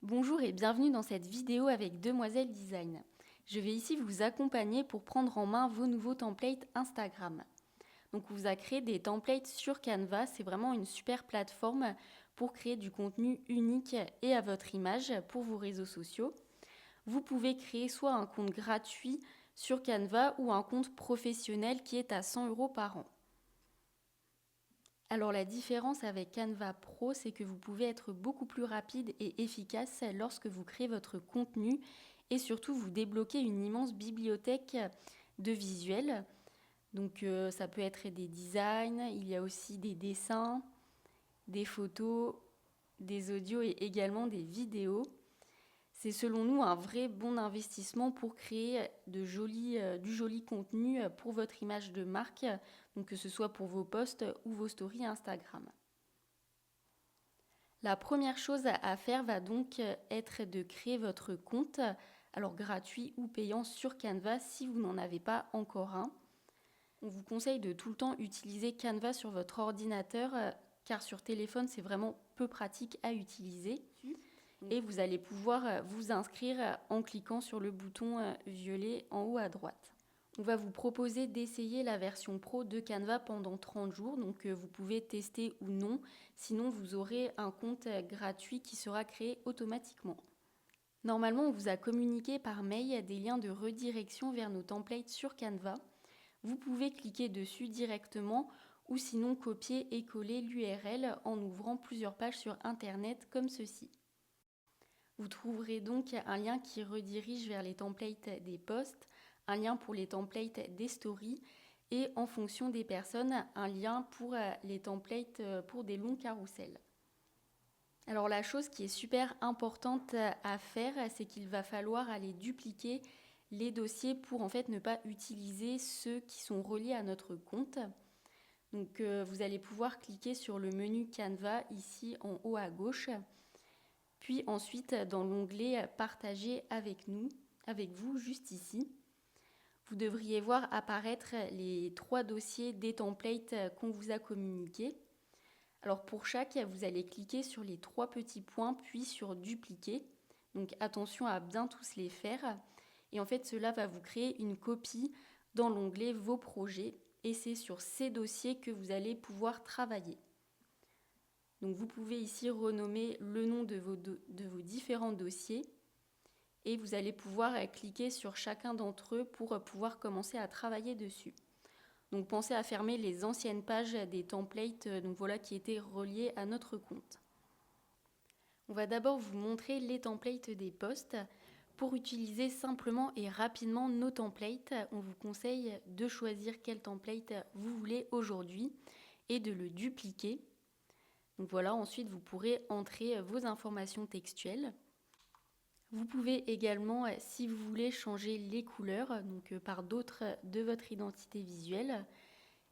Bonjour et bienvenue dans cette vidéo avec Demoiselle Design. Je vais ici vous accompagner pour prendre en main vos nouveaux templates Instagram. Donc on vous a créé des templates sur Canva, c'est vraiment une super plateforme pour créer du contenu unique et à votre image pour vos réseaux sociaux. Vous pouvez créer soit un compte gratuit sur Canva ou un compte professionnel qui est à 100 € par an. Alors la différence avec Canva Pro, c'est que vous pouvez être beaucoup plus rapide et efficace lorsque vous créez votre contenu et surtout vous débloquez une immense bibliothèque de visuels. Donc ça peut être des designs, il y a aussi des dessins, des photos, des audios et également des vidéos. C'est selon nous un vrai bon investissement pour créer du joli contenu pour votre image de marque, donc que ce soit pour vos posts ou vos stories Instagram. La première chose à faire va donc être de créer votre compte, alors gratuit ou payant sur Canva si vous n'en avez pas encore un. On vous conseille de tout le temps utiliser Canva sur votre ordinateur car sur téléphone c'est vraiment peu pratique à utiliser. Et vous allez pouvoir vous inscrire en cliquant sur le bouton violet en haut à droite. On va vous proposer d'essayer la version pro de Canva pendant 30 jours, donc vous pouvez tester ou non, sinon vous aurez un compte gratuit qui sera créé automatiquement. Normalement, on vous a communiqué par mail des liens de redirection vers nos templates sur Canva. Vous pouvez cliquer dessus directement ou sinon copier et coller l'URL en ouvrant plusieurs pages sur Internet comme ceci. Vous trouverez donc un lien qui redirige vers les templates des posts, un lien pour les templates des stories et en fonction des personnes, un lien pour les templates pour des longs carousels. Alors la chose qui est super importante à faire, c'est qu'il va falloir aller dupliquer les dossiers pour en fait ne pas utiliser ceux qui sont reliés à notre compte. Donc vous allez pouvoir cliquer sur le menu Canva ici en haut à gauche. Puis ensuite, dans l'onglet Partager avec nous, avec vous, juste ici, vous devriez voir apparaître les 3 dossiers des templates qu'on vous a communiqués. Alors pour chaque, vous allez cliquer sur les 3 petits points, puis sur Dupliquer. Donc attention à bien tous les faire. Et en fait, cela va vous créer une copie dans l'onglet Vos projets. Et c'est sur ces dossiers que vous allez pouvoir travailler. Donc vous pouvez ici renommer le nom de vos différents dossiers et vous allez pouvoir cliquer sur chacun d'entre eux pour pouvoir commencer à travailler dessus. Donc pensez à fermer les anciennes pages des templates qui étaient reliés à notre compte. On va d'abord vous montrer les templates des posts. Pour utiliser simplement et rapidement nos templates, on vous conseille de choisir quel template vous voulez aujourd'hui et de le dupliquer. Donc voilà, ensuite vous pourrez entrer vos informations textuelles. Vous pouvez également, si vous voulez, changer les couleurs par d'autres de votre identité visuelle.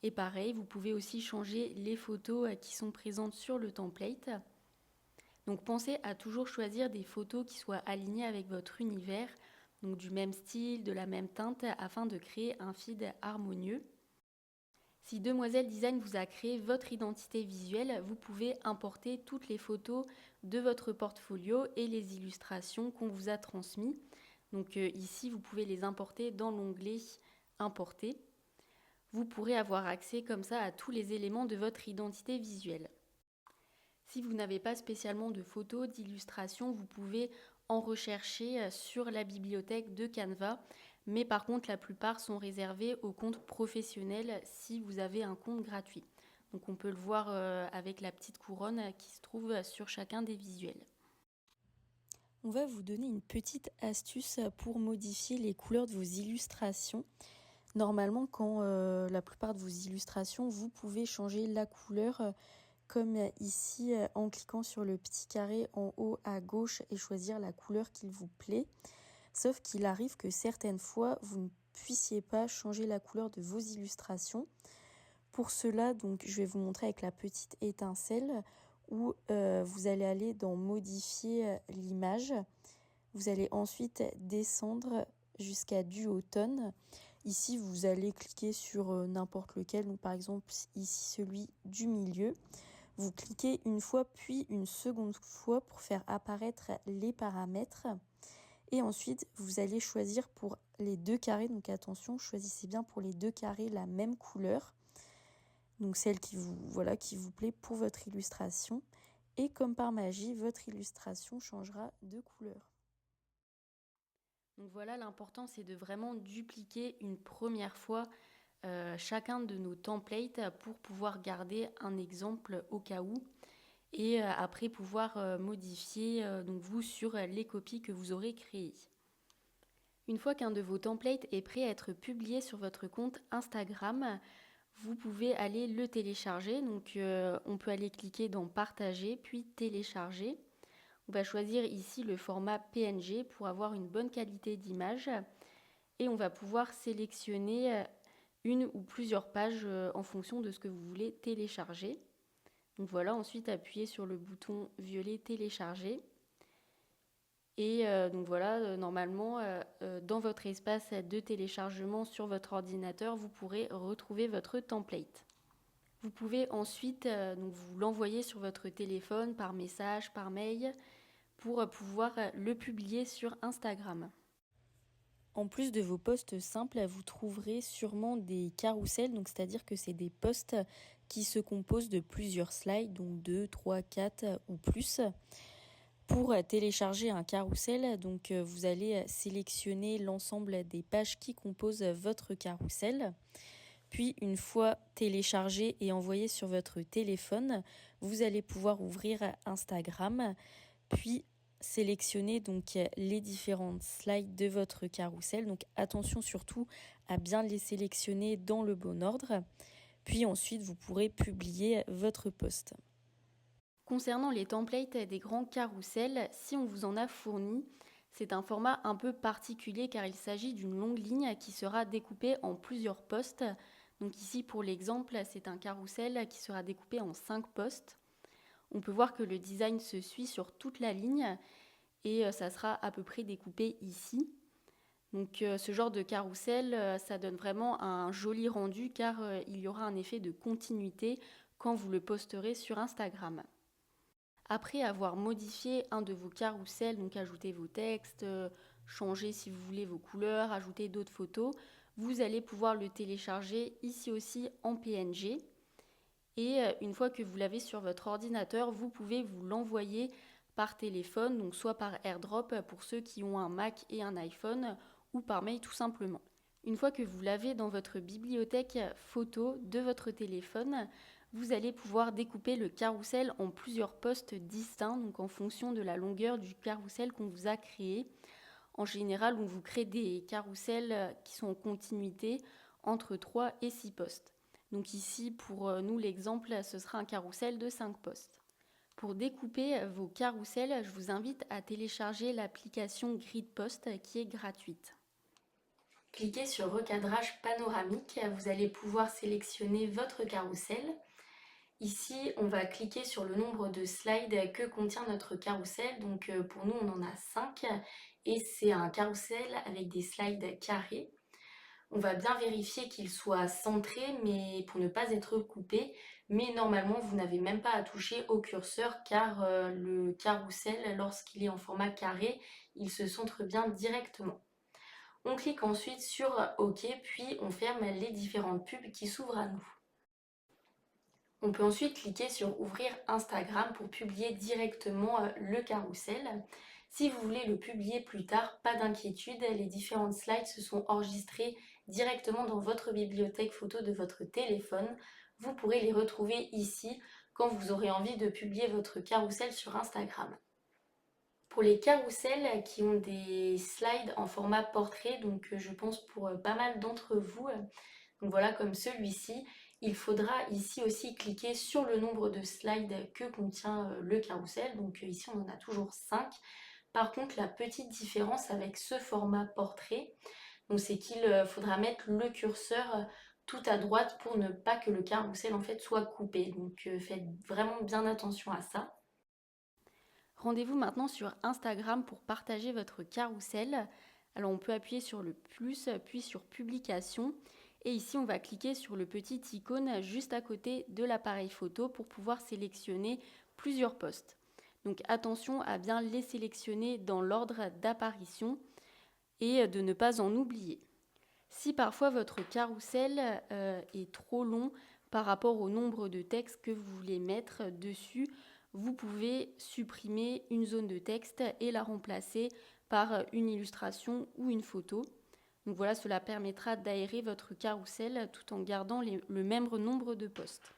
Et pareil, vous pouvez aussi changer les photos qui sont présentes sur le template. Donc pensez à toujours choisir des photos qui soient alignées avec votre univers, donc du même style, de la même teinte, afin de créer un feed harmonieux. Si Demoiselle Design vous a créé votre identité visuelle, vous pouvez importer toutes les photos de votre portfolio et les illustrations qu'on vous a transmises. Donc ici, vous pouvez les importer dans l'onglet Importer. Vous pourrez avoir accès comme ça à tous les éléments de votre identité visuelle. Si vous n'avez pas spécialement de photos, d'illustrations, vous pouvez en rechercher sur la bibliothèque de Canva. Mais par contre, la plupart sont réservés aux comptes professionnels si vous avez un compte gratuit. Donc on peut le voir avec la petite couronne qui se trouve sur chacun des visuels. On va vous donner une petite astuce pour modifier les couleurs de vos illustrations. Normalement, quand la plupart de vos illustrations, vous pouvez changer la couleur comme ici en cliquant sur le petit carré en haut à gauche et choisir la couleur qu'il vous plaît. Sauf qu'il arrive que certaines fois, vous ne puissiez pas changer la couleur de vos illustrations. Pour cela, donc, je vais vous montrer avec la petite étincelle où vous allez aller dans modifier l'image. Vous allez ensuite descendre jusqu'à duotone. Ici, vous allez cliquer sur n'importe lequel, donc par exemple ici celui du milieu. Vous cliquez une fois puis une seconde fois pour faire apparaître les paramètres. Et ensuite, vous allez choisir pour les 2 carrés, donc attention, choisissez bien pour les 2 carrés la même couleur, donc celle qui vous plaît pour votre illustration. Et comme par magie, votre illustration changera de couleur. Donc voilà, l'important c'est de vraiment dupliquer une première fois chacun de nos templates pour pouvoir garder un exemple au cas où et après pouvoir modifier donc vous sur les copies que vous aurez créées. Une fois qu'un de vos templates est prêt à être publié sur votre compte Instagram, vous pouvez aller le télécharger. Donc on peut aller cliquer dans Partager puis Télécharger. On va choisir ici le format PNG pour avoir une bonne qualité d'image et on va pouvoir sélectionner une ou plusieurs pages en fonction de ce que vous voulez télécharger. Donc voilà, ensuite appuyez sur le bouton violet Télécharger. Et donc voilà, normalement, dans votre espace de téléchargement sur votre ordinateur, vous pourrez retrouver votre template. Vous pouvez ensuite donc vous l'envoyer sur votre téléphone par message, par mail, pour pouvoir le publier sur Instagram. En plus de vos posts simples, vous trouverez sûrement des carousels, donc c'est-à-dire que c'est des posts qui se composent de plusieurs slides, donc 2, 3, 4 ou plus. Pour télécharger un carrousel, donc vous allez sélectionner l'ensemble des pages qui composent votre carrousel. Puis une fois téléchargé et envoyé sur votre téléphone, vous allez pouvoir ouvrir Instagram, puis sélectionner donc les différentes slides de votre carrousel. Donc attention surtout à bien les sélectionner dans le bon ordre. Puis ensuite, vous pourrez publier votre post. Concernant les templates des grands carousels, si on vous en a fourni, c'est un format un peu particulier car il s'agit d'une longue ligne qui sera découpée en plusieurs postes. Donc ici pour l'exemple, c'est un carrousel qui sera découpé en 5 postes. On peut voir que le design se suit sur toute la ligne et ça sera à peu près découpé ici. Donc ce genre de carrousel, ça donne vraiment un joli rendu car il y aura un effet de continuité quand vous le posterez sur Instagram. Après avoir modifié un de vos carousels, donc ajouter vos textes, changer si vous voulez vos couleurs, ajouter d'autres photos, vous allez pouvoir le télécharger ici aussi en PNG. Et une fois que vous l'avez sur votre ordinateur, vous pouvez vous l'envoyer par téléphone, donc soit par AirDrop pour ceux qui ont un Mac et un iPhone, ou par mail tout simplement. Une fois que vous l'avez dans votre bibliothèque photo de votre téléphone, vous allez pouvoir découper le carrousel en plusieurs postes distincts, donc en fonction de la longueur du carrousel qu'on vous a créé. En général, on vous crée des carousels qui sont en continuité entre 3 et 6 postes. Donc ici, pour nous, l'exemple, ce sera un carrousel de 5 postes. Pour découper vos carousels, je vous invite à télécharger l'application Gridpost qui est gratuite. Cliquez sur Recadrage panoramique, vous allez pouvoir sélectionner votre carrousel. Ici, on va cliquer sur le nombre de slides que contient notre carrousel. Donc pour nous, on en a 5 et c'est un carrousel avec des slides carrés. On va bien vérifier qu'il soit centré mais pour ne pas être coupé. Mais normalement, vous n'avez même pas à toucher au curseur car le carrousel, lorsqu'il est en format carré, il se centre bien directement. On clique ensuite sur OK, puis on ferme les différentes pubs qui s'ouvrent à nous. On peut ensuite cliquer sur Ouvrir Instagram pour publier directement le carrousel. Si vous voulez le publier plus tard, pas d'inquiétude, les différentes slides se sont enregistrées directement dans votre bibliothèque photo de votre téléphone. Vous pourrez les retrouver ici quand vous aurez envie de publier votre carrousel sur Instagram. Pour les carousels qui ont des slides en format portrait, donc je pense pour pas mal d'entre vous, donc voilà comme celui-ci, il faudra ici aussi cliquer sur le nombre de slides que contient le carrousel. Donc ici on en a toujours 5. Par contre la petite différence avec ce format portrait, c'est qu'il faudra mettre le curseur tout à droite pour ne pas que le carrousel en fait soit coupé. Donc faites vraiment bien attention à ça. Rendez-vous maintenant sur Instagram pour partager votre carrousel. Alors on peut appuyer sur le plus, puis sur publication. Et ici, on va cliquer sur le petit icône juste à côté de l'appareil photo pour pouvoir sélectionner plusieurs posts. Donc attention à bien les sélectionner dans l'ordre d'apparition et de ne pas en oublier. Si parfois votre carrousel est trop long par rapport au nombre de textes que vous voulez mettre dessus, vous pouvez supprimer une zone de texte et la remplacer par une illustration ou une photo. Donc voilà, cela permettra d'aérer votre carrousel tout en gardant le même nombre de postes.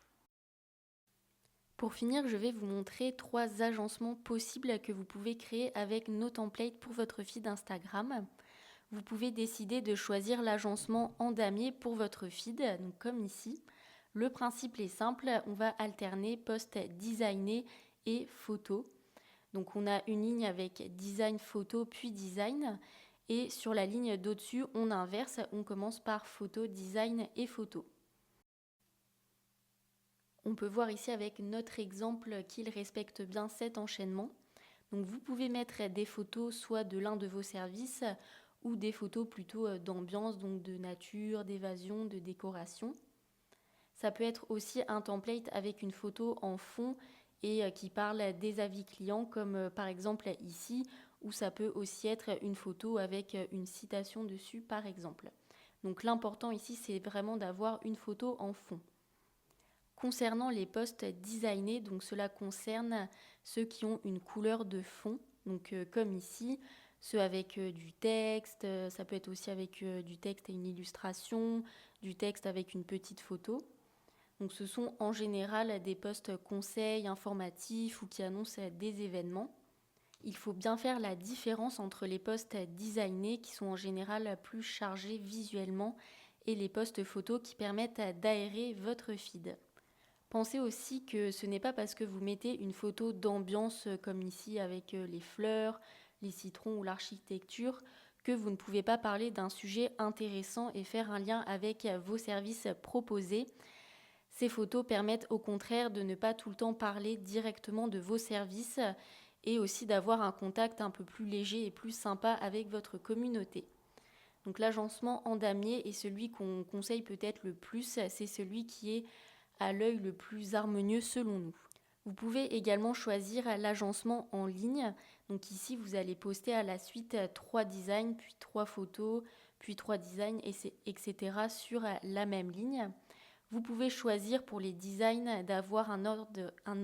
Pour finir, je vais vous montrer 3 agencements possibles que vous pouvez créer avec nos templates pour votre feed Instagram. Vous pouvez décider de choisir l'agencement en damier pour votre feed, donc comme ici. Le principe est simple, on va alterner post designé et photo. Donc on a une ligne avec design photo puis design. Et sur la ligne d'au-dessus, on inverse, on commence par photo, design et photo. On peut voir ici avec notre exemple qu'il respecte bien cet enchaînement. Donc vous pouvez mettre des photos soit de l'un de vos services ou des photos plutôt d'ambiance, donc de nature, d'évasion, de décoration. Ça peut être aussi un template avec une photo en fond et qui parle des avis clients, comme par exemple ici, ou ça peut aussi être une photo avec une citation dessus, par exemple. Donc l'important ici, c'est vraiment d'avoir une photo en fond. Concernant les posts designés, donc cela concerne ceux qui ont une couleur de fond, donc comme ici, ceux avec du texte, ça peut être aussi avec du texte et une illustration, du texte avec une petite photo. Donc ce sont en général des posts conseils, informatifs ou qui annoncent des événements. Il faut bien faire la différence entre les posts designés qui sont en général plus chargés visuellement et les posts photos qui permettent d'aérer votre feed. Pensez aussi que ce n'est pas parce que vous mettez une photo d'ambiance comme ici avec les fleurs, les citrons ou l'architecture que vous ne pouvez pas parler d'un sujet intéressant et faire un lien avec vos services proposés. Ces photos permettent au contraire de ne pas tout le temps parler directement de vos services et aussi d'avoir un contact un peu plus léger et plus sympa avec votre communauté. Donc l'agencement en damier est celui qu'on conseille peut-être le plus, c'est celui qui est à l'œil le plus harmonieux selon nous. Vous pouvez également choisir l'agencement en ligne. Donc ici, vous allez poster à la suite 3 designs, puis 3 photos, puis 3 designs, etc. sur la même ligne. Vous pouvez choisir pour les designs d'avoir un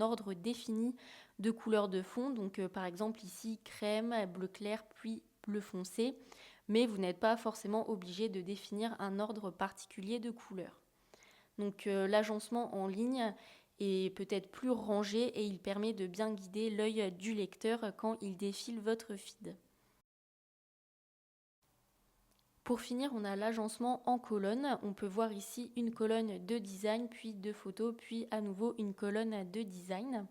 ordre défini de couleurs de fond. Donc par exemple ici, crème, bleu clair, puis bleu foncé. Mais vous n'êtes pas forcément obligé de définir un ordre particulier de couleurs. Donc l'agencement en ligne est peut-être plus rangé et il permet de bien guider l'œil du lecteur quand il défile votre feed. Pour finir, on a l'agencement en colonne. On peut voir ici une colonne de design, puis de photos, puis à nouveau une colonne de design.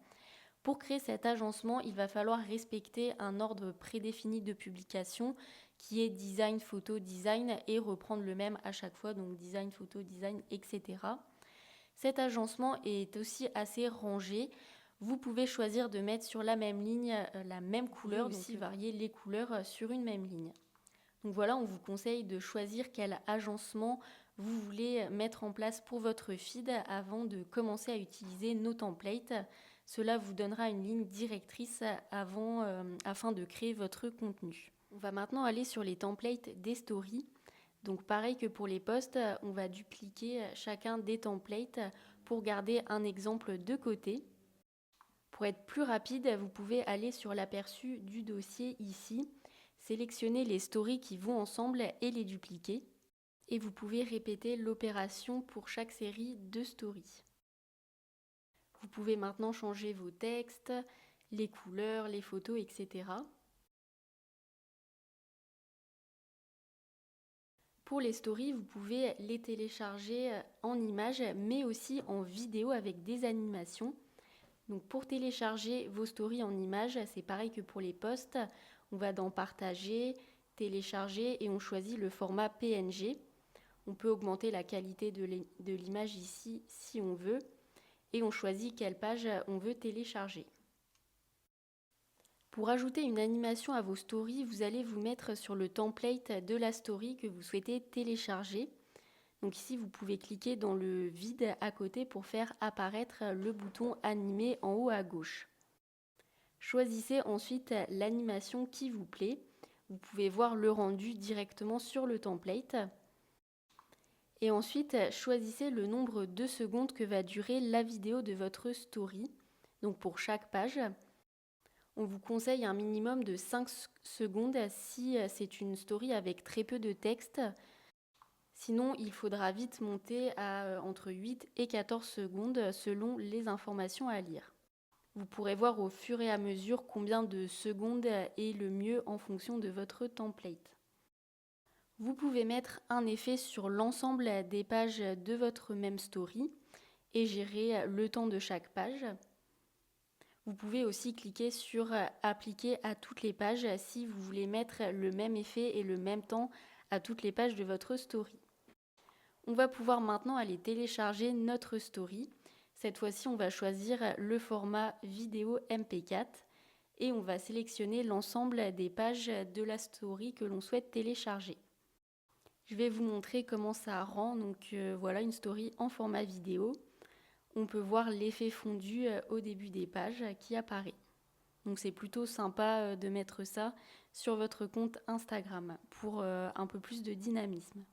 Pour créer cet agencement, il va falloir respecter un ordre prédéfini de publication qui est design, photo, design et reprendre le même à chaque fois, donc design, photo, design, etc. Cet agencement est aussi assez rangé. Vous pouvez choisir de mettre sur la même ligne la même couleur, donc aussi varier les couleurs sur une même ligne. Donc voilà, on vous conseille de choisir quel agencement vous voulez mettre en place pour votre feed avant de commencer à utiliser nos templates. Cela vous donnera une ligne directrice afin de créer votre contenu. On va maintenant aller sur les templates des stories. Donc pareil que pour les posts, on va dupliquer chacun des templates pour garder un exemple de côté. Pour être plus rapide, vous pouvez aller sur l'aperçu du dossier ici, sélectionner les stories qui vont ensemble et les dupliquer. Et vous pouvez répéter l'opération pour chaque série de stories. Vous pouvez maintenant changer vos textes, les couleurs, les photos, etc. Pour les stories, vous pouvez les télécharger en images, mais aussi en vidéo avec des animations. Donc pour télécharger vos stories en images, c'est pareil que pour les posts. On va dans Partager, Télécharger et on choisit le format PNG. On peut augmenter la qualité de l'image ici si on veut. Et on choisit quelle page on veut télécharger. Pour ajouter une animation à vos stories, vous allez vous mettre sur le template de la story que vous souhaitez télécharger. Donc ici, vous pouvez cliquer dans le vide à côté pour faire apparaître le bouton animé en haut à gauche. Choisissez ensuite l'animation qui vous plaît. Vous pouvez voir le rendu directement sur le template. Et ensuite, choisissez le nombre de secondes que va durer la vidéo de votre story. Donc pour chaque page, on vous conseille un minimum de 5 secondes si c'est une story avec très peu de texte. Sinon, il faudra vite monter à entre 8 et 14 secondes selon les informations à lire. Vous pourrez voir au fur et à mesure combien de secondes est le mieux en fonction de votre template. Vous pouvez mettre un effet sur l'ensemble des pages de votre même story et gérer le temps de chaque page. Vous pouvez aussi cliquer sur appliquer à toutes les pages si vous voulez mettre le même effet et le même temps à toutes les pages de votre story. On va pouvoir maintenant aller télécharger notre story. Cette fois-ci, on va choisir le format vidéo MP4 et on va sélectionner l'ensemble des pages de la story que l'on souhaite télécharger. Je vais vous montrer comment ça rend. Donc voilà une story en format vidéo. On peut voir l'effet fondu au début des pages qui apparaît. Donc c'est plutôt sympa de mettre ça sur votre compte Instagram pour un peu plus de dynamisme.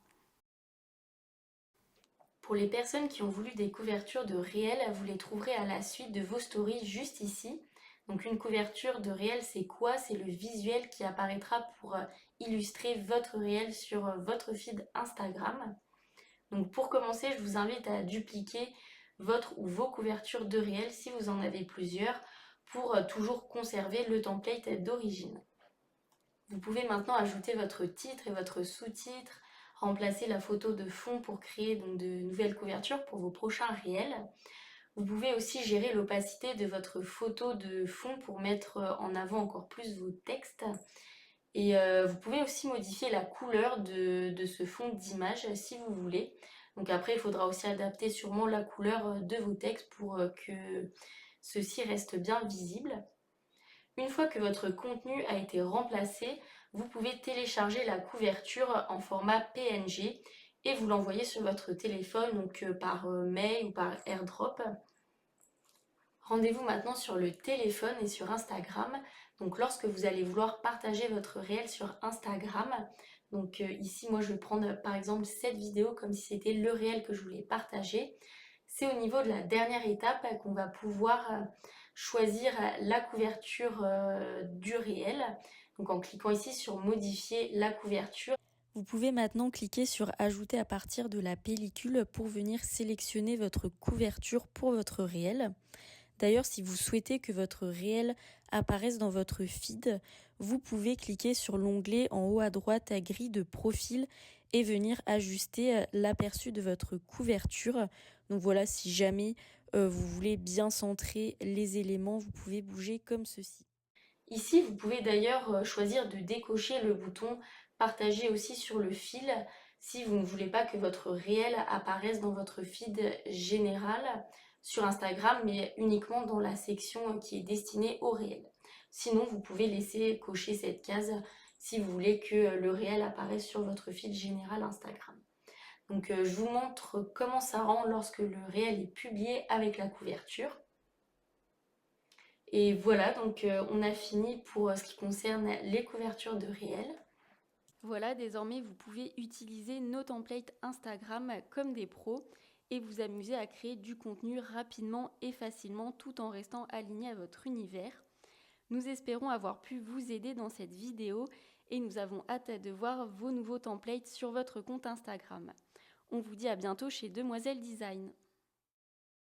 Pour les personnes qui ont voulu des couvertures de réel, vous les trouverez à la suite de vos stories juste ici. Donc une couverture de réel, c'est quoi? C'est le visuel qui apparaîtra pour illustrer votre réel sur votre feed Instagram. Donc pour commencer, je vous invite à dupliquer votre ou vos couvertures de réel si vous en avez plusieurs pour toujours conserver le template d'origine. Vous pouvez maintenant ajouter votre titre et votre sous-titre, remplacer la photo de fond pour créer donc de nouvelles couvertures pour vos prochains réels. Vous pouvez aussi gérer l'opacité de votre photo de fond pour mettre en avant encore plus vos textes. Et vous pouvez aussi modifier la couleur de ce fond d'image si vous voulez. Donc après, il faudra aussi adapter sûrement la couleur de vos textes pour que ceux-ci restent bien visibles. Une fois que votre contenu a été remplacé, vous pouvez télécharger la couverture en format PNG et vous l'envoyer sur votre téléphone, donc par mail ou par AirDrop. Rendez-vous maintenant sur le téléphone et sur Instagram. Donc lorsque vous allez vouloir partager votre réel sur Instagram, donc ici moi je vais prendre par exemple cette vidéo comme si c'était le réel que je voulais partager. C'est au niveau de la dernière étape qu'on va pouvoir choisir la couverture du réel. Donc en cliquant ici sur modifier la couverture. Vous pouvez maintenant cliquer sur ajouter à partir de la pellicule pour venir sélectionner votre couverture pour votre réel. D'ailleurs, si vous souhaitez que votre réel apparaisse dans votre feed, vous pouvez cliquer sur l'onglet en haut à droite à grille de profil et venir ajuster l'aperçu de votre couverture. Donc voilà, si jamais vous voulez bien centrer les éléments, vous pouvez bouger comme ceci. Ici, vous pouvez d'ailleurs choisir de décocher le bouton partager aussi sur le fil si vous ne voulez pas que votre réel apparaisse dans votre feed général sur Instagram, mais uniquement dans la section qui est destinée au réel. Sinon, vous pouvez laisser cocher cette case si vous voulez que le réel apparaisse sur votre feed général Instagram. Donc je vous montre comment ça rend lorsque le réel est publié avec la couverture. Et voilà, donc on a fini pour ce qui concerne les couvertures de réel. Voilà, désormais vous pouvez utiliser nos templates Instagram comme des pros et vous amuser à créer du contenu rapidement et facilement tout en restant aligné à votre univers. Nous espérons avoir pu vous aider dans cette vidéo et nous avons hâte de voir vos nouveaux templates sur votre compte Instagram. On vous dit à bientôt chez Demoiselle Design.